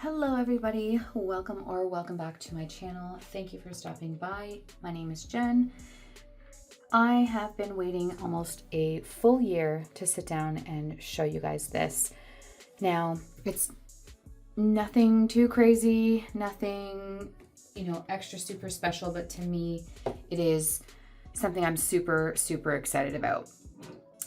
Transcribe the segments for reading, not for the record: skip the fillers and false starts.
Hello everybody, welcome back to my channel. Thank you for stopping by. My name is Jen. I have been waiting almost a full year to sit down and show you guys this. Now, it's nothing too crazy, nothing, extra super special, but to me, it is something I'm super excited about.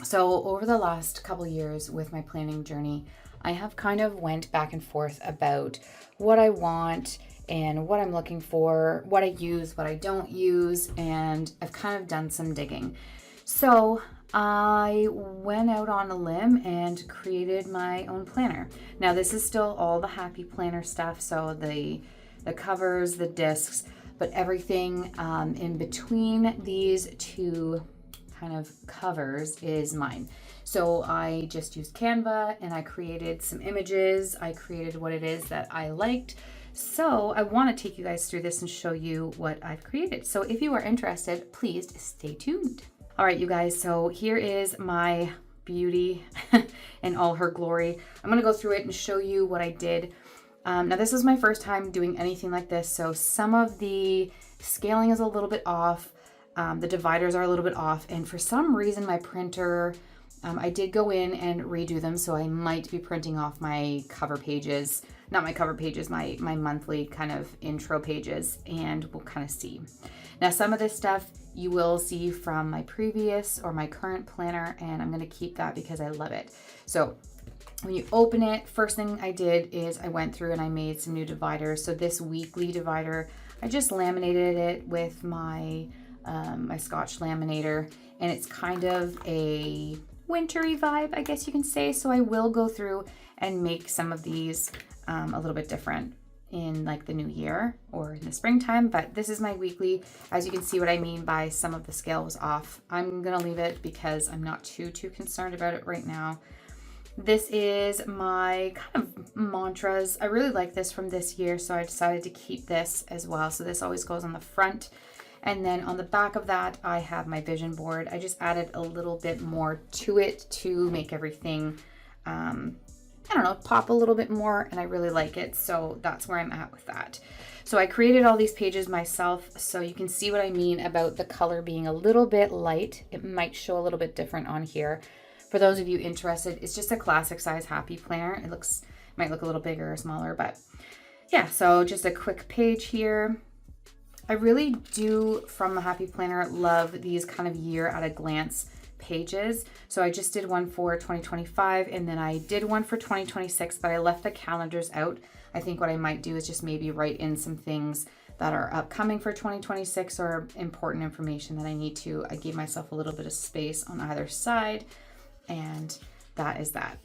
So over the last couple years with my planning journey, I have kind of went back and forth about what I want and what I'm looking for, what I use, what I don't use, and I've kind of done some digging. So I went out on a limb and created my own planner. Now this is still all the Happy Planner stuff, so the covers, the discs, but everything in between these two kind of covers is mine. So I just used Canva and I created some images. I created what it is that I liked. So I want to take you guys through this and show you what I've created. So if you are interested, please stay tuned. All right, you guys, so here is my beauty in all her glory. I'm going to go through it and show you what I did. Now this is my first time doing anything like this. So some of the scaling is a little bit off. The dividers are a little bit off. And for some reason, my printer, I did go in and redo them, so I might be printing off my cover pages, not my cover pages, my monthly kind of intro pages, and we'll kind of see. Now, some of this stuff you will see from my previous or my current planner, and I'm going to keep that because I love it. So when you open it, first thing I did is I went through and I made some new dividers. So this weekly divider, I just laminated it with my Scotch laminator, and it's kind of a wintry vibe, I guess you can say. So I will go through and make some of these a little bit different in like the new year or in the springtime, but this is my weekly. As you can see what I mean by some of the scale was off. I'm gonna leave it because I'm not too concerned about it right now. This is my kind of mantras. I really like this from this year, so I decided to keep this as well. So this always goes on the front. And then on the back of that, I have my vision board. I just added a little bit more to it to make everything, pop a little bit more, and I really like it. So that's where I'm at with that. So I created all these pages myself, so you can see what I mean about the color being a little bit light. It might show a little bit different on here. For those of you interested, it's just a classic size Happy Planner. It might look a little bigger or smaller, but yeah, so just a quick page here. I really do, from the Happy Planner, love these kind of year at a glance pages. So I just did one for 2025 and then I did one for 2026, but I left the calendars out. I think what I might do is just maybe write in some things that are upcoming for 2026 or important information that I gave myself a little bit of space on either side, and that is that.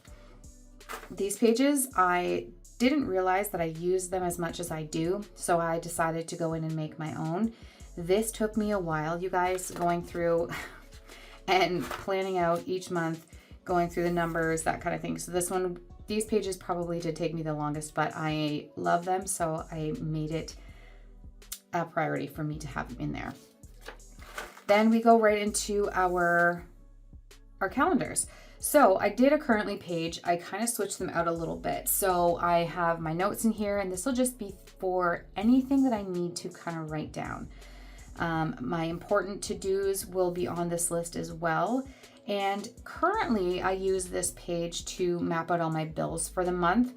These pages, I didn't realize that I used them as much as I do, so I decided to go in and make my own. This took me a while, you guys, going through and planning out each month, going through the numbers, that kind of thing. So these pages probably did take me the longest, but I love them, so I made it a priority for me to have them in there. Then we go right into our calendars. So I did a currently page. I kind of switched them out a little bit. So I have my notes in here, and this will just be for anything that I need to kind of write down. My important to-dos will be on this list as well. And currently I use this page to map out all my bills for the month.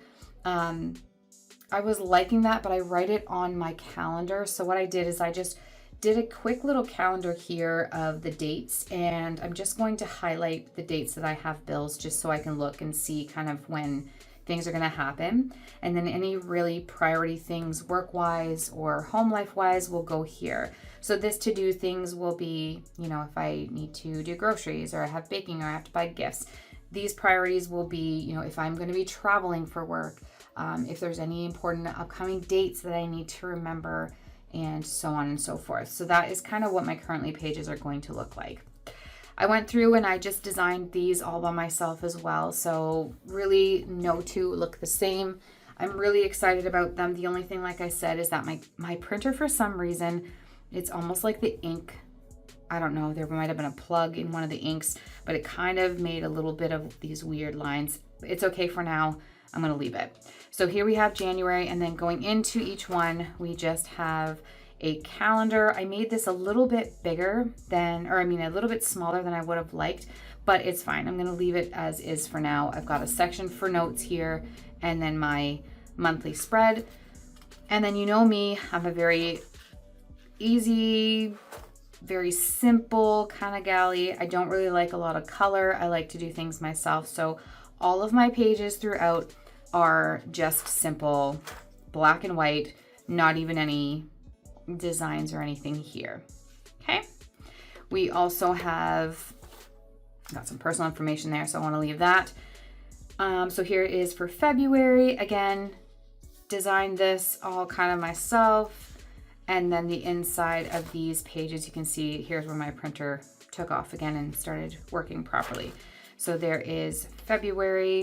I was liking that, but I write it on my calendar. So what I did is I just did a quick little calendar here of the dates, and I'm just going to highlight the dates that I have bills just so I can look and see kind of when things are going to happen. And then any really priority things work-wise or home life-wise will go here. So this to-do things will be, if I need to do groceries or I have baking or I have to buy gifts. These priorities will be, if I'm going to be traveling for work, if there's any important upcoming dates that I need to remember, and so on and so forth. So that is kind of what my currently pages are going to look like. I went through and I just designed these all by myself as well. So really no two look the same. I'm really excited about them. The only thing, like I said, is that my printer, for some reason, it's almost like the ink, I don't know, there might have been a plug in one of the inks, but it kind of made a little bit of these weird lines. It's okay for now. I'm gonna leave it. So here we have January, and then going into each one, we just have a calendar. I made this a little bit bigger than, or I mean a little bit smaller than I would have liked, but it's fine. I'm gonna leave it as is for now. I've got a section for notes here, and then my monthly spread. And then you know me, I'm a very easy, very simple kind of galley. I don't really like a lot of color. I like to do things myself. So all of my pages throughout are just simple, black and white, not even any designs or anything here. Okay. We also have got some personal information there, so I want to leave that. So here is for February. Again, designed this all kind of myself. And then the inside of these pages, you can see here's where my printer took off again and started working properly. So there is February,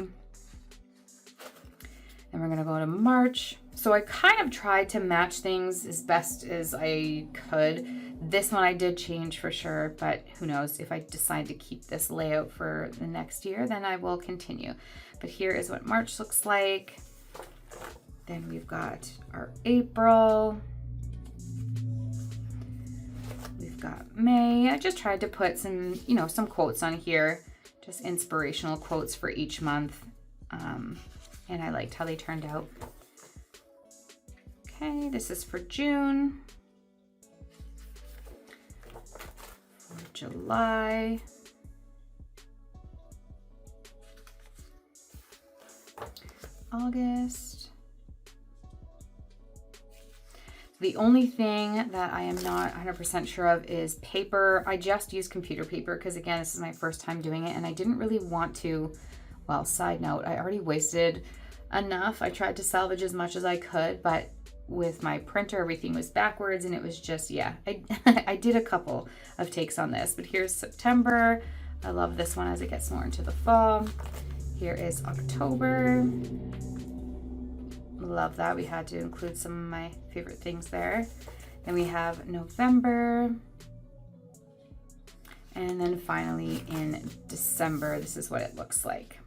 and we're gonna go to March. So I kind of tried to match things as best as I could. This one I did change for sure, but who knows, if I decide to keep this layout for the next year, then I will continue. But here is what March looks like. Then we've got our April. We've got May. I just tried to put some, you know, some quotes on here, just inspirational quotes for each month. And I liked how they turned out. Okay, this is for June. For July. August. The only thing that I am not 100% sure of is paper. I just use computer paper because, again, this is my first time doing it, and I didn't really want to, well, side note, I already wasted enough. I tried to salvage as much as I could, but with my printer, everything was backwards, and it was just, yeah, I did a couple of takes on this. But here's September. I love this one as it gets more into the fall. Here is October. Love that. We had to include some of my favorite things there. Then we have November. And then finally in December, this is what it looks like.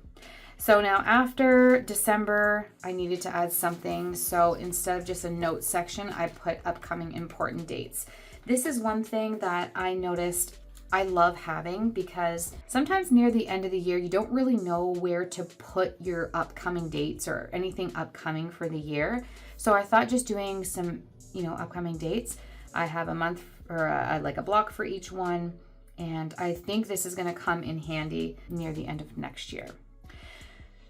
So now after December, I needed to add something. So instead of just a note section, I put upcoming important dates. This is one thing that I noticed I love having, because sometimes near the end of the year, you don't really know where to put your upcoming dates or anything upcoming for the year. So I thought just doing some, you know, upcoming dates. I have a month or like a block for each one. And I think this is going to come in handy near the end of next year.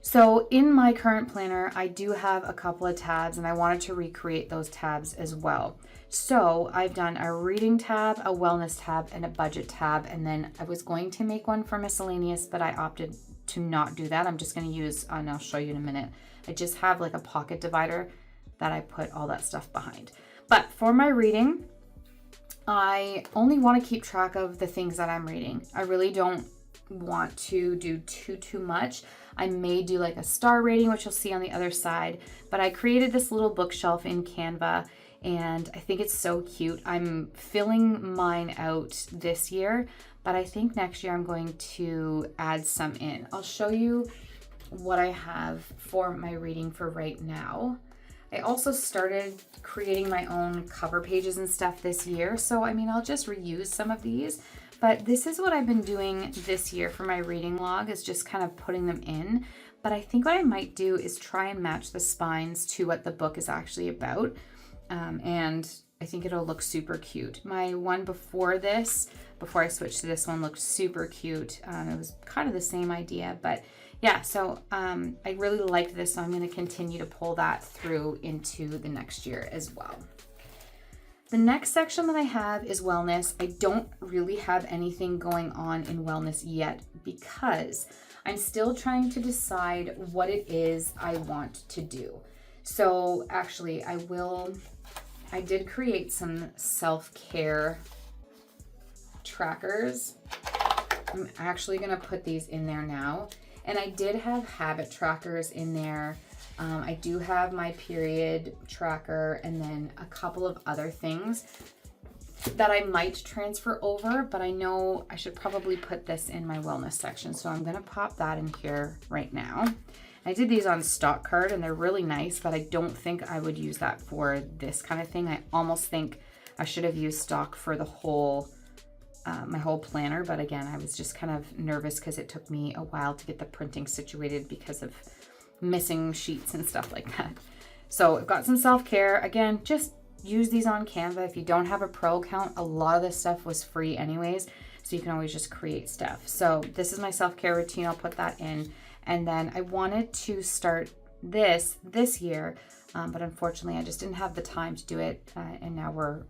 So in my current planner, I do have a couple of tabs, and I wanted to recreate those tabs as well. So I've done a reading tab, a wellness tab, and a budget tab. And then I was going to make one for miscellaneous, but I opted to not do that. I'm just going to use, and I'll show you in a minute. I just have like a pocket divider that I put all that stuff behind. But for my reading, I only want to keep track of the things that I'm reading. I really don't want to do too much. I may do like a star rating, which you'll see on the other side, but I created this little bookshelf in Canva, and I think it's so cute. I'm filling mine out this year, but I think next year I'm going to add some in. I'll show you what I have for my reading for right now. I also started creating my own cover pages and stuff this year, so I mean, I'll just reuse some of these. But this is what I've been doing this year for my reading log, is just kind of putting them in. But I think what I might do is try and match the spines to what the book is actually about. And I think it'll look super cute. My one before this, before I switched to this one, looked super cute. It was kind of the same idea, but yeah, so I really liked this, so I'm going to continue to pull that through into the next year as well. The next section that I have is wellness. I don't really have anything going on in wellness yet because I'm still trying to decide what it is I want to do. So actually I did create some self-care trackers. I'm actually gonna put these in there now. And I did have habit trackers in there. I do have my period tracker and then a couple of other things that I might transfer over, but I know I should probably put this in my wellness section. So I'm gonna pop that in here right now. I did these on stock card and they're really nice, but I don't think I would use that for this kind of thing. I almost think I should have used stock for the whole, my whole planner. But again, I was just kind of nervous because it took me a while to get the printing situated because of missing sheets and stuff like that. So I've got some self-care. Again, just use these on Canva. If you don't have a pro account, a lot of this stuff was free anyways, so you can always just create stuff. So this is my self-care routine. I'll put that in. And then I wanted to start this year, but unfortunately I just didn't have the time to do it. And now we're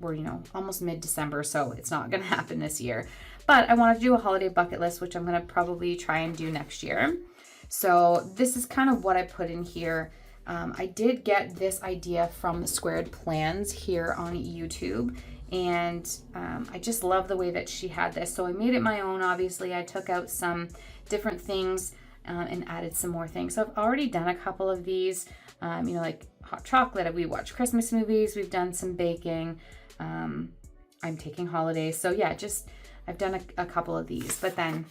almost mid-December, so it's not going to happen this year. But I wanted to do a holiday bucket list, which I'm going to probably try and do next year. So this is kind of what I put in here. I did get this idea from the Squared Plans here on YouTube, and I just love the way that she had this. So I made it my own. Obviously, I took out some different things and added some more things. So I've already done a couple of these, like hot chocolate. We watch Christmas movies. We've done some baking. I'm taking holidays. So yeah, I've done a couple of these. But then,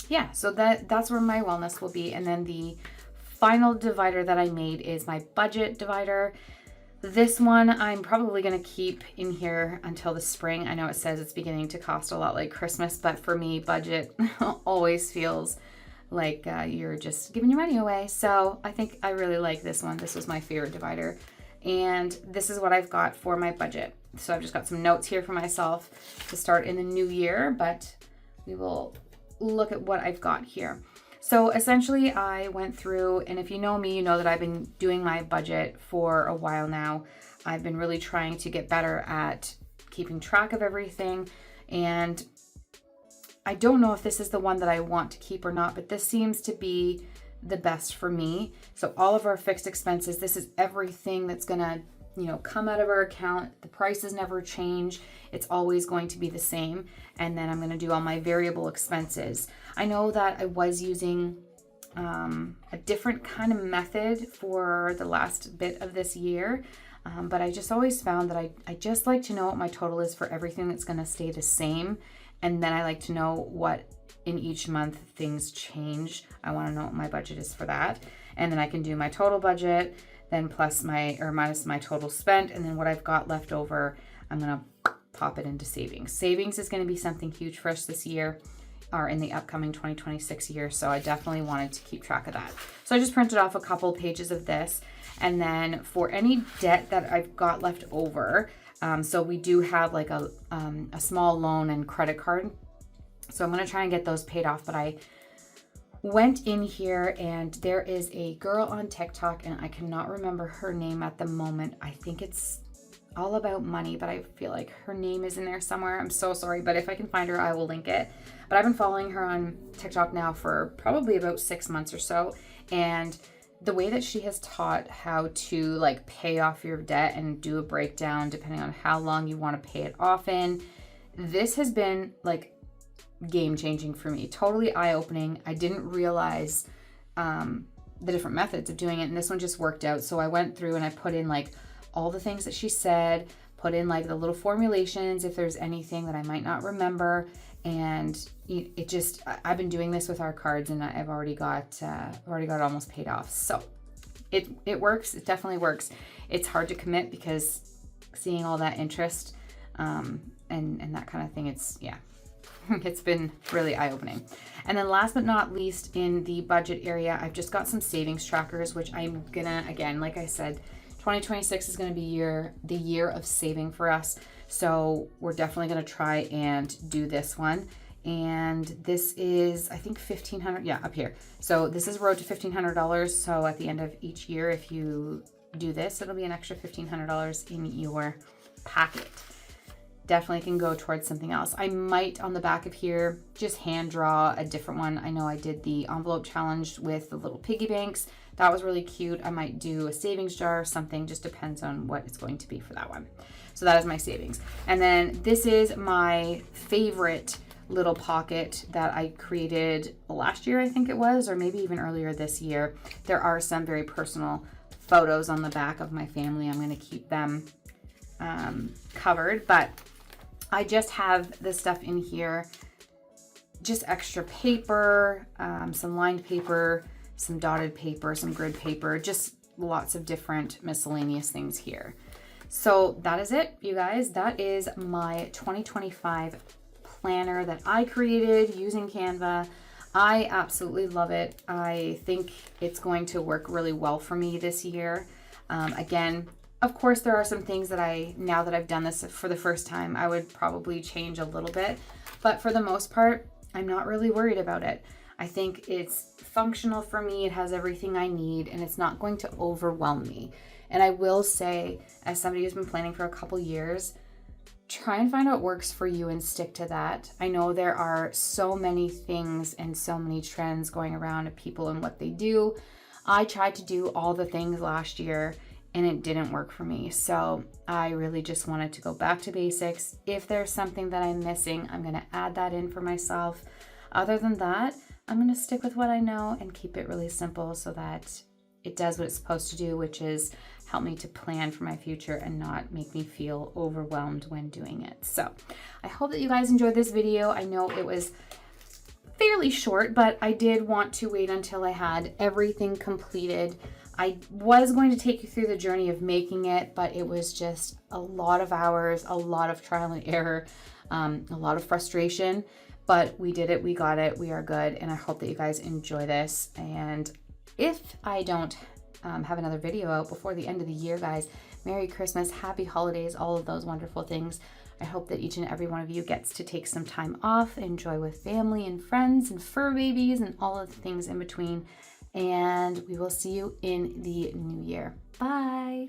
yeah, so that's where my wellness will be. And then the final divider that I made is my budget divider. This one I'm probably going to keep in here until the spring. I know it says it's beginning to cost a lot like Christmas, but for me, budget always feels like you're just giving your money away. So I think I really like this one. This was my favorite divider. And this is what I've got for my budget. So I've just got some notes here for myself to start in the new year, but we will look at what I've got here. So essentially I went through, and if you know me, you know that I've been doing my budget for a while now. I've been really trying to get better at keeping track of everything. And I don't know if this is the one that I want to keep or not, but this seems to be the best for me. So all of our fixed expenses, this is everything that's gonna, come out of our account. The prices never change. It's always going to be the same. And then I'm gonna do all my variable expenses. I know that I was using a different kind of method for the last bit of this year, but I just always found that I just like to know what my total is for everything that's gonna stay the same. And then I like to know what in each month things change. I wanna know what my budget is for that. And then I can do my total budget, then minus my total spent, and then what I've got left over, I'm gonna pop it into savings. Savings is gonna be something huge for us this year, or in the upcoming 2026 year. So I definitely wanted to keep track of that. So I just printed off a couple pages of this. And then for any debt that I've got left over, so we do have like a small loan and credit card. So I'm gonna try and get those paid off, but I went in here and there is a girl on TikTok and I cannot remember her name at the moment. I think it's all about money, but I feel like her name is in there somewhere. I'm so sorry, but if I can find her, I will link it. But I've been following her on TikTok now for probably about 6 months or so. And the way that she has taught how to like pay off your debt and do a breakdown depending on how long you want to pay it off in, this has been like game changing for me. Totally eye-opening. I didn't realize the different methods of doing it, and this one just worked out. So I went through and I put in like all the things that she said, put in like the little formulations if there's anything that I might not remember, and it just, I've been doing this with our cards and I've already got it almost paid off. So it works. It definitely works. It's hard to commit because seeing all that interest and that kind of thing, it's been really eye-opening. And then last but not least, in the budget area, I've just got some savings trackers, which I'm gonna, again, like I said, 2026 is gonna be the year of saving for us. So we're definitely gonna try and do this one. And this is, I think, $1,500, yeah, up here. So this is road to $1,500. So at the end of each year, if you do this, it'll be an extra $1,500 in your pocket. Definitely can go towards something else. I might on the back of here just hand draw a different one. I know I did the envelope challenge with the little piggy banks. That was really cute. I might do a savings jar or something, just depends on what it's going to be for that one. So that is my savings. And then this is my favorite little pocket that I created last year, I think it was, or maybe even earlier this year. There are some very personal photos on the back of my family. I'm going to keep them covered, but I just have this stuff in here, just extra paper, some lined paper some dotted paper, some grid paper, just lots of different miscellaneous things here. So that is it, you guys. That is my 2025 planner that I created using Canva. I absolutely love it. I think it's going to work really well for me this year. Again, of course, there are some things that now that I've done this for the first time, I would probably change a little bit. But for the most part, I'm not really worried about it. I think it's functional for me. It has everything I need, and it's not going to overwhelm me. And I will say, as somebody who's been planning for a couple years, try and find what works for you and stick to that. I know there are so many things and so many trends going around of people and what they do. I tried to do all the things last year and it didn't work for me. So I really just wanted to go back to basics. If there's something that I'm missing, I'm going to add that in for myself. Other than that, I'm going to stick with what I know and keep it really simple so that it does what it's supposed to do, which is help me to plan for my future and not make me feel overwhelmed when doing it. So I hope that you guys enjoyed this video. I know it was fairly short, but I did want to wait until I had everything completed. I was going to take you through the journey of making it, but it was just a lot of hours, a lot of trial and error, a lot of frustration, but we did it, we got it, we are good, and I hope that you guys enjoy this. And if I don't have another video out before the end of the year, guys, Merry Christmas, Happy Holidays, all of those wonderful things. I hope that each and every one of you gets to take some time off, enjoy with family and friends and fur babies and all of the things in between. And we will see you in the new year. Bye.